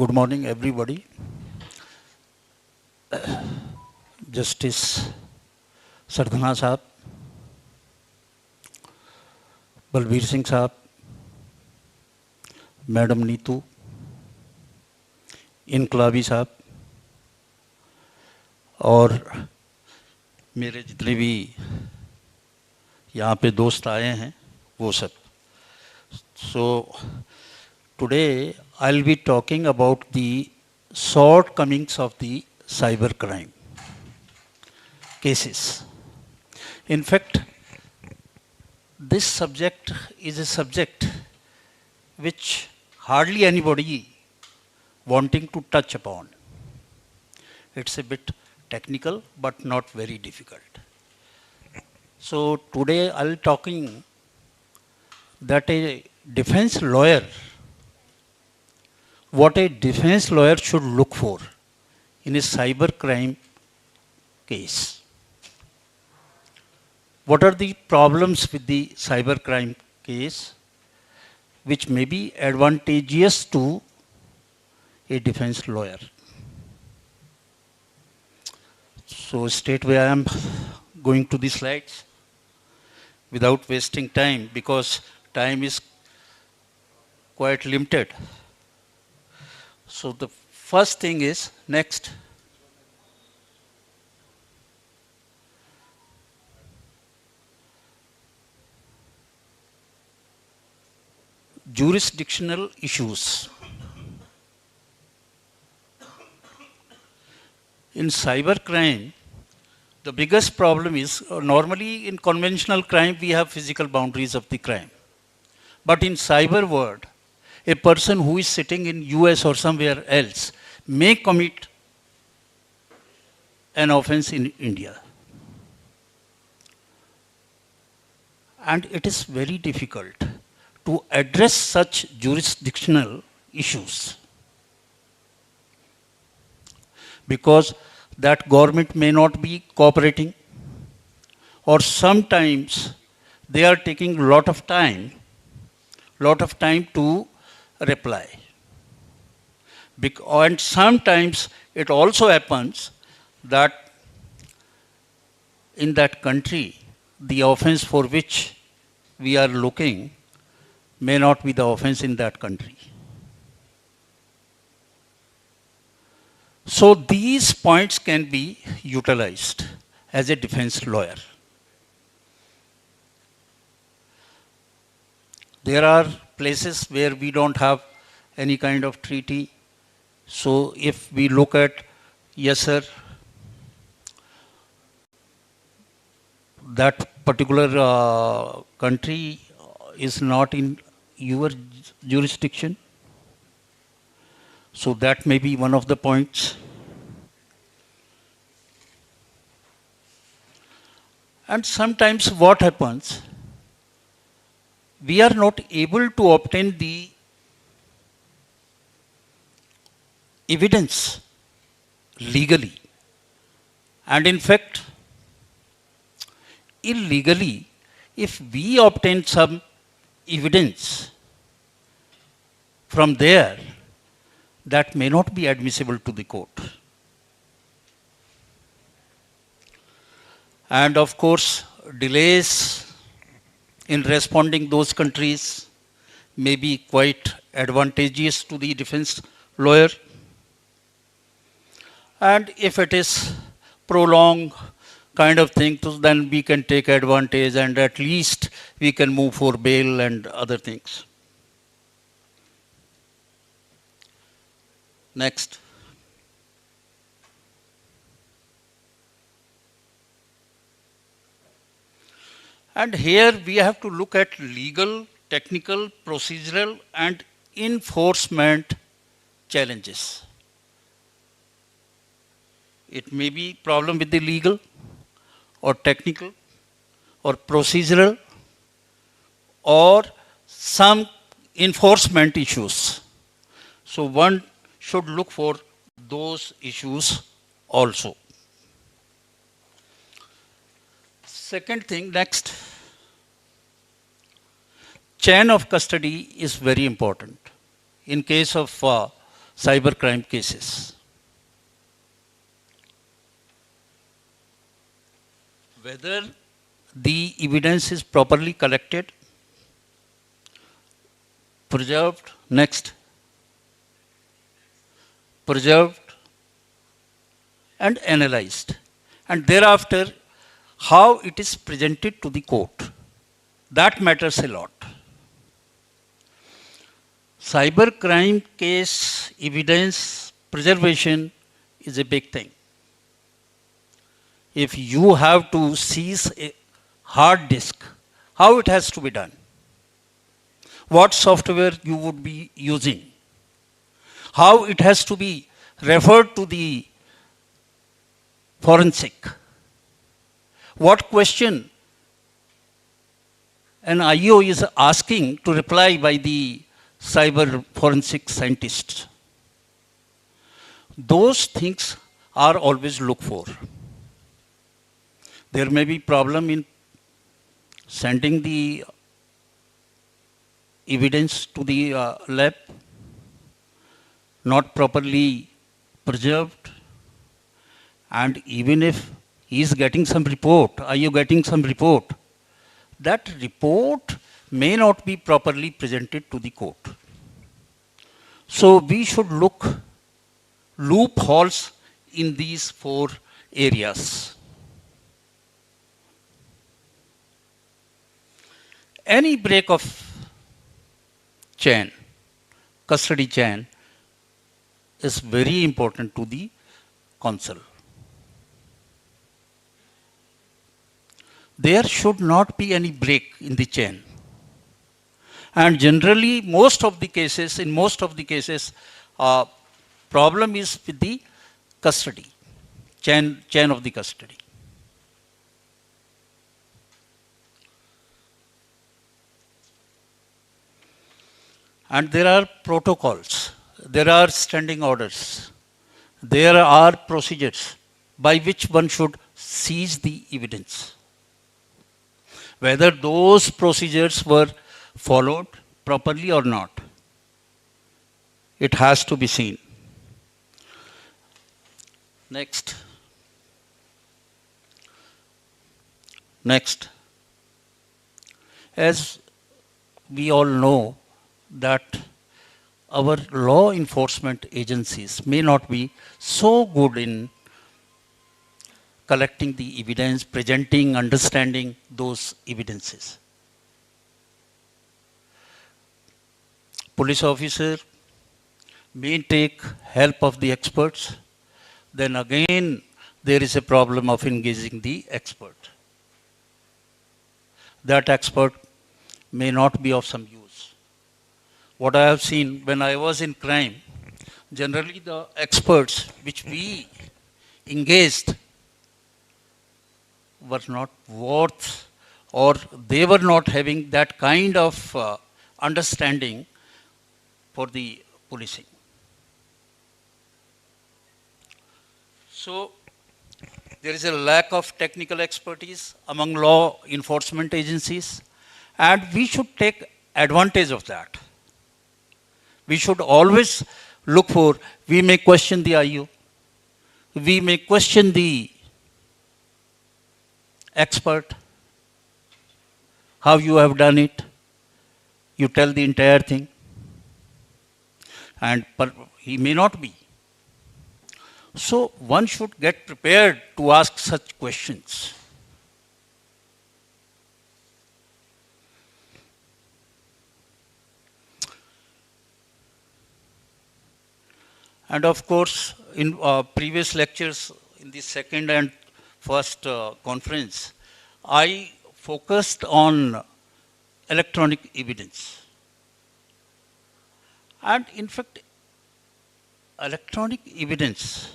Good morning, everybody. Justice Sardhana Sahab, Balbir Singh Sahab, Madam Neetu, इनकलाबी साहब और मेरे जितने भी यहाँ पे दोस्त आए हैं वो सब. So today I'll be talking about the shortcomings of the cybercrime cases. In fact, this subject is a subject which hardly anybody wanting to touch upon. It's a bit technical but not very difficult. So today I'll be talking that a defense lawyer, what a defense lawyer should look for in a cybercrime case. What are the problems with the cybercrime case which may be advantageous to a defense lawyer? So straightway I am going to the slides without wasting time because time is quite limited. So the first thing is next. Jurisdictional issues. In cybercrime, the biggest problem is normally in conventional crime we have physical boundaries of the crime. But in cyber world, a person who is sitting in US or somewhere else may commit an offense in India. And it is very difficult to address such jurisdictional issues because that government may not be cooperating, or sometimes they are taking lot of time to reply. And sometimes it also happens that in that country, the offense for which we are looking may not be the offense in that country. So these points can be utilized as a defense lawyer. There are places where we don't have any kind of treaty. So if we look at, yes sir, that particular country is not in your jurisdiction. So that may be one of the points. And sometimes what happens, we are not able to obtain the evidence legally. And in fact, illegally, if we obtain some evidence from there, that may not be admissible to the court. And of course, delays in responding those countries may be quite advantageous to the defense lawyer. And if it is prolonged kind of thing, then we can take advantage and at least we can move for bail and other things. Next. And here we have to look at legal, technical, procedural and enforcement challenges. It may be problem with the legal or technical or procedural or some enforcement issues. So one should look for those issues also. Second thing, next. Chain of custody is very important. In case of cybercrime cases. Whether the evidence is properly collected, preserved, preserved and analyzed, and thereafter how it is presented to the court. That matters a lot. Cybercrime case evidence preservation is a big thing. If you have to seize a hard disk, how it has to be done? What software you would be using? How it has to be referred to the forensic? What question an IO is asking to reply by the cyber forensic scientists? Those things are always looked for. There may be problem in sending the evidence to the lab, not properly preserved, and even if he is getting some report, are you getting some report? That report may not be properly presented to the court. So we should look loopholes in these four areas. Any break of chain, custody chain, is very important to the counsel. There should not be any break in the chain. And generally, in most of the cases, problem is with the custody, chain of the custody. And there are protocols, there are standing orders, there are procedures by which one should seize the evidence. Whether those procedures were followed properly or not, it has to be seen. Next. As we all know, that our law enforcement agencies may not be so good in collecting the evidence, presenting, understanding those evidences. Police officer may take help of the experts, then again there is a problem of engaging the expert. That expert may not be of some use. What I have seen when I was in crime, generally the experts which we engaged were not worth, or they were not having that kind of understanding for the policing. So there is a lack of technical expertise among law enforcement agencies, and we should take advantage of that. We should always look for, we may question the IO, we may question the expert, how you have done it, you tell the entire thing, and he may not be. So one should get prepared to ask such questions. And of course, in previous lectures, in the second and first conference, I focused on electronic evidence. And in fact, electronic evidence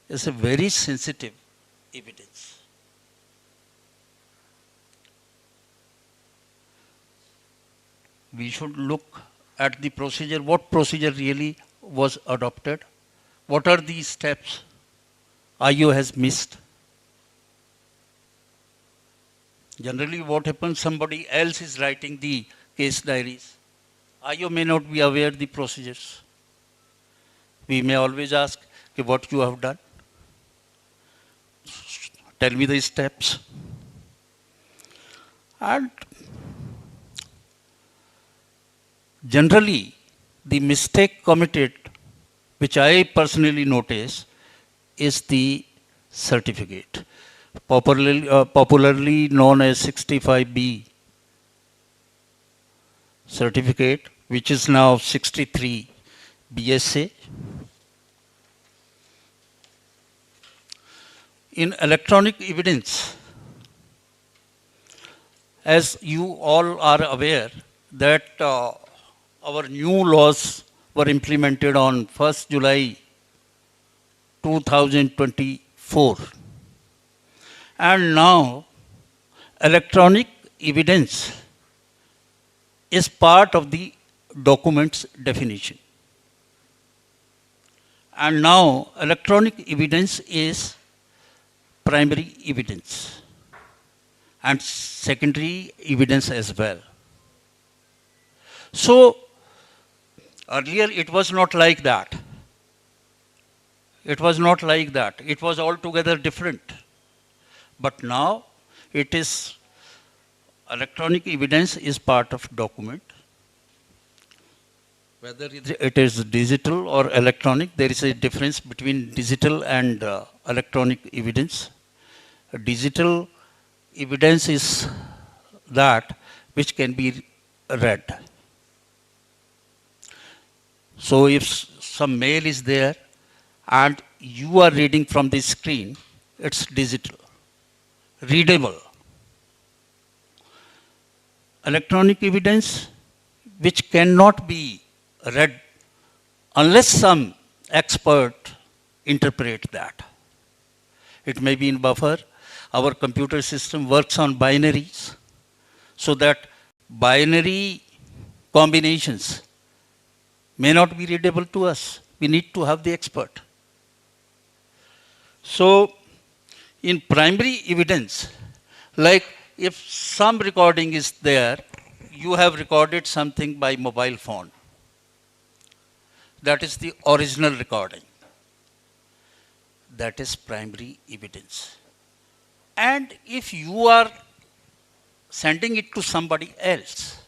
is a very sensitive evidence. We should look at the procedure, what procedure really was adopted, what are the steps IO has missed. Generally what happens, somebody else is writing the case diaries. IO may not be aware of the procedures. We may always ask, "Okay, what you have done? Tell me the steps." And generally, the mistake committed, which I personally notice, is the certificate, popularly known as 65B certificate, which is now 63 BSA. In electronic evidence, as you all are aware, that our new laws were implemented on 1st July 2024. And now, electronic evidence is part of the document's definition. And now, electronic evidence is primary evidence and secondary evidence as well. So, earlier it was not like that. It was not like that. It was altogether different. But now it is, electronic evidence is part of document. Whether it is digital or electronic, there is a difference between digital and electronic evidence. Digital evidence is that which can be read. So if some mail is there and you are reading from the screen, it's digital, readable. Electronic evidence, which cannot be read unless some expert interpret that. It may be in buffer. Our computer system works on binaries, so that binary combinations may not be readable to us. We need to have the expert. So, in primary evidence, like if some recording is there, you have recorded something by mobile phone. That is the original recording. That is primary evidence. And if you are sending it to somebody else,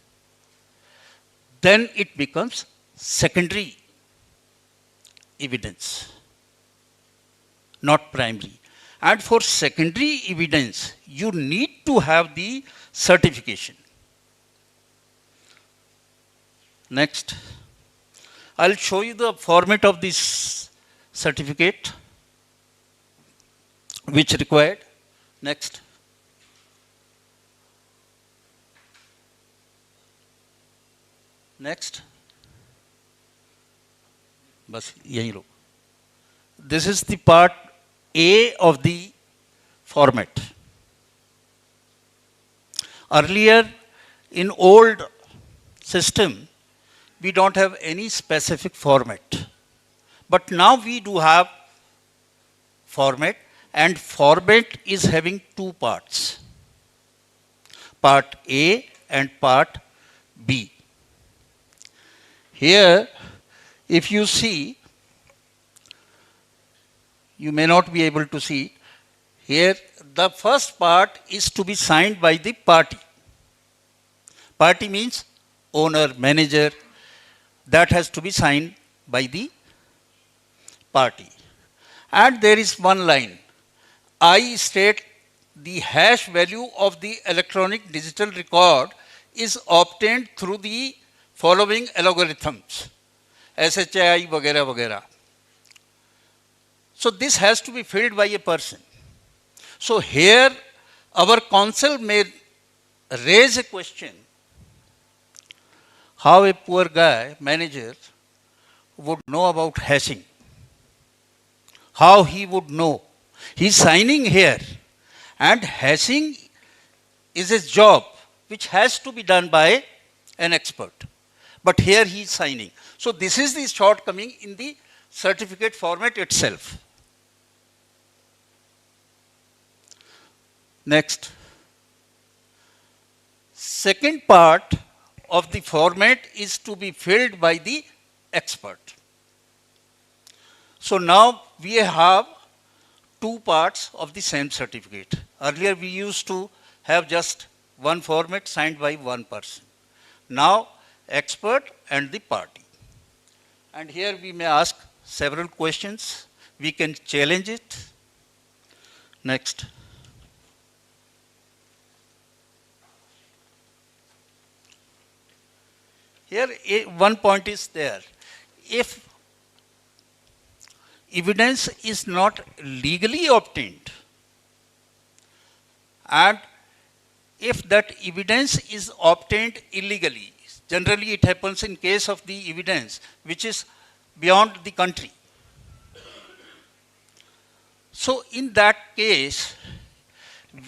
then it becomes secondary evidence, not primary. And for secondary evidence, you need to have the certification. Next, I'll show you the format of this certificate, which required. Next. Next. बस यहीं लो. This is the part A of the format. Earlier, in old system, we don't have any specific format. But now we do have format, and format is having two parts. Part A and part B. Here, if you see, you may not be able to see. Here, the first part is to be signed by the party. Party means owner, manager. That has to be signed by the party. And there is one line. I state the hash value of the electronic digital record is obtained through the following algorithms. SHI, वगैरह वगैरह. So this has to be filled by a person. So here our counsel may raise a question, how a poor guy, manager, would know about hashing. How he would know? He's signing here, and hashing is a job which has to be done by an expert. But here he is signing. So this is the shortcoming in the certificate format itself. Next. Second part of the format is to be filled by the expert. So now we have two parts of the same certificate. Earlier we used to have just one format signed by one person. Now expert and the party. And here we may ask several questions. We can challenge it. Next. Here one point is there. If evidence is not legally obtained, and if that evidence is obtained illegally, generally it happens in case of the evidence which is beyond the country. So in that case,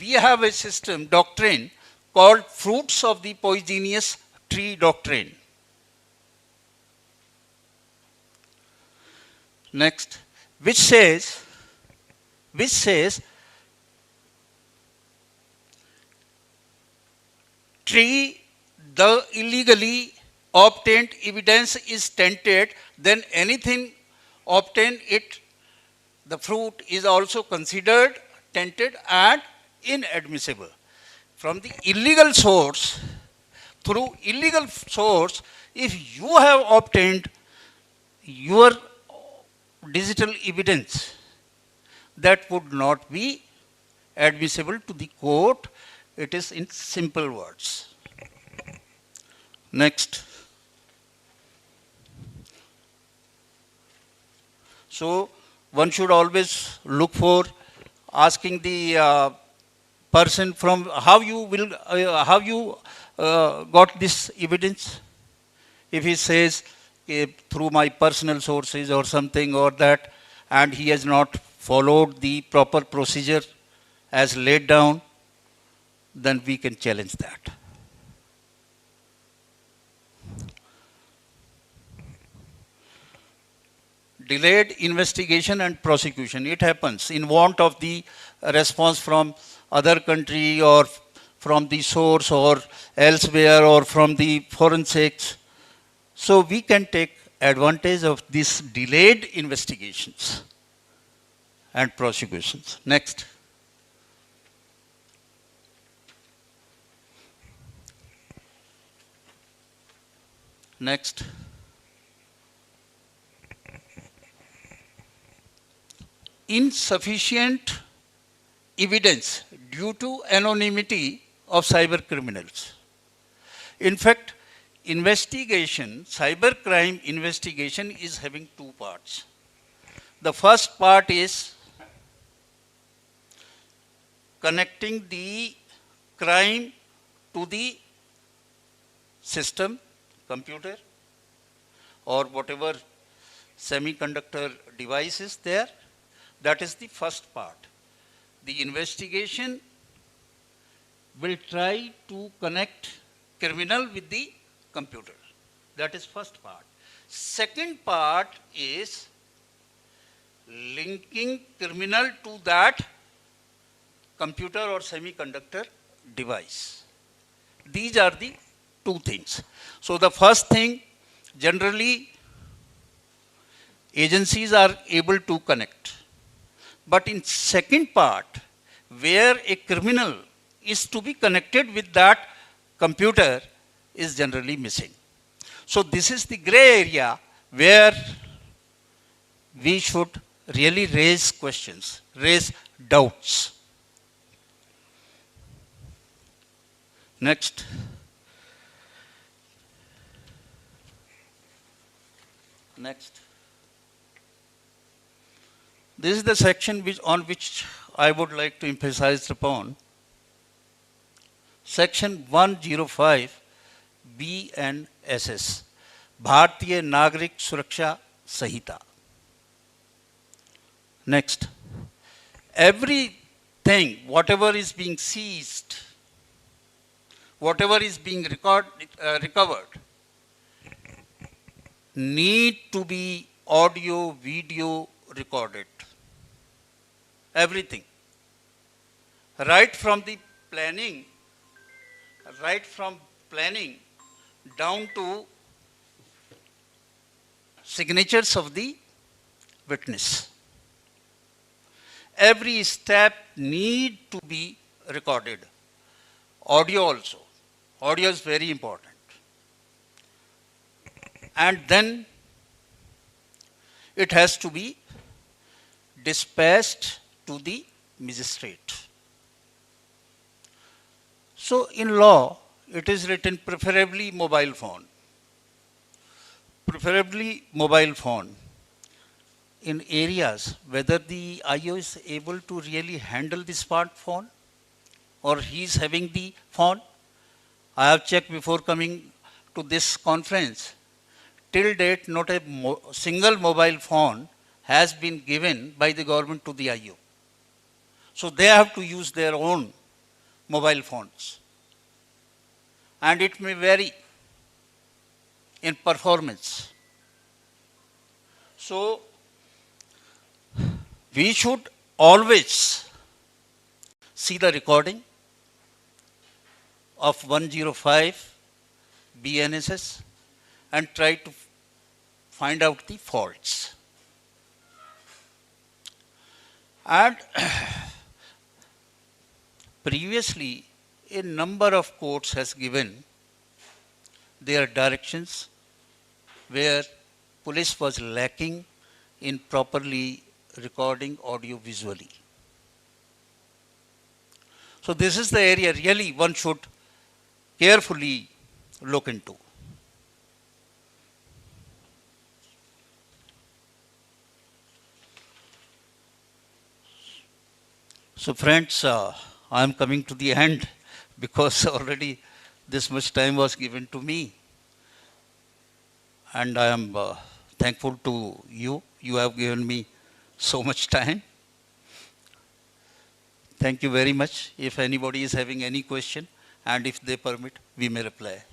we have a system, doctrine, called fruits of the poisonous tree doctrine. Next, which says tree the illegally obtained evidence is tainted, then anything obtained it, the fruit is also considered tainted and inadmissible. From the illegal source, through illegal source, if you have obtained your digital evidence, that would not be admissible to the court. It is in simple words. Next. So one should always look for asking the person from how you got this evidence. If he says through my personal sources or something or that, and he has not followed the proper procedure as laid down, then we can challenge that. Delayed investigation and prosecution. It happens in want of the response from other country or from the source or elsewhere or from the forensics. So we can take advantage of these delayed investigations and prosecutions. Next. Next. Insufficient evidence due to anonymity of cyber criminals. In fact, investigation, cybercrime investigation is having two parts. The first part is connecting the crime to the system, computer, or whatever semiconductor device is there. That is the first part. The investigation will try to connect criminal with the computer. That is first part. Second part is linking criminal to that computer or semiconductor device. These are the two things. So the first thing, generally agencies are able to connect. But in second part, where a criminal is to be connected with that computer, is generally missing. So this is the gray area where we should really raise questions, raise doubts. Next. Next. This is the section on which I would like to emphasize upon. Section 105 B and SS, Bharatiya Nagrik Suraksha Sahita. Next. Everything, whatever is being seized, whatever is being recovered, need to be audio, video recorded. Everything. Right from planning down to signatures of the witness. Every step need to be recorded. Audio also. Audio is very important. And then it has to be dispatched to the magistrate. So in law, it is written preferably mobile phone. Preferably mobile phone in areas whether the IO is able to really handle the smartphone or he is having the phone. I have checked before coming to this conference. Till date, not a single mobile phone has been given by the government to the IO. So they have to use their own mobile phones. And it may vary in performance. So we should always see the recording of 105 BNSS and try to find out the faults. And previously, a number of courts has given their directions where police was lacking in properly recording audio visually. So this is the area really one should carefully look into. So friends, I am coming to the end because already this much time was given to me. And I am thankful to you. You have given me so much time. Thank you very much. If anybody is having any question, and if they permit, we may reply. Yeah, if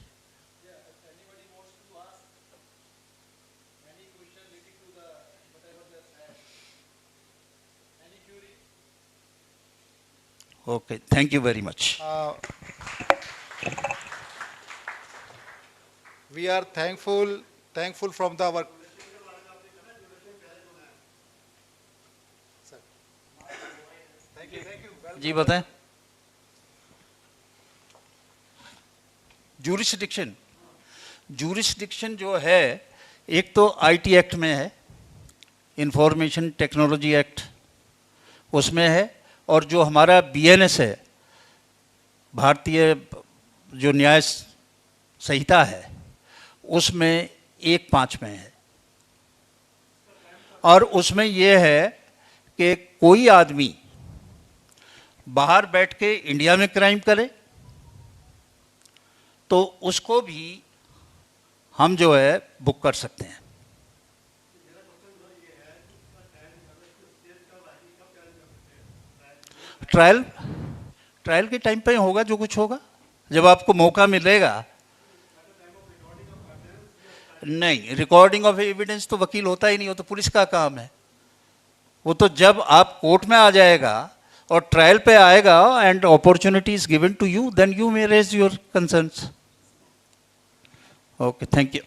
anybody wants to ask any question related to the whatever they said, any query? Okay, thank you very much. We are thankful from the our. Sir. Thank you. जी बताएं. Jurisdiction जो है एक तो IT act में है, information technology act उसमें है, और जो हमारा बीएनएस है, भारतीय जो न्याय संहिता है, उसमें 1(5) में है. और उसमें ये है कि कोई आदमी बाहर बैठ के इंडिया में क्राइम करे तो उसको भी हम जो है बुक कर सकते हैं. ट्रायल के टाइम पे होगा जो कुछ होगा, जब आपको मौका मिलेगा. नहीं, रिकॉर्डिंग ऑफ एविडेंस तो वकील होता ही नहीं, हो तो पुलिस का काम है. वो तो जब आप कोर्ट में आ जाएगा और ट्रायल पे आएगा and opportunity is given to you, then you may raise your concerns. Okay, thank you.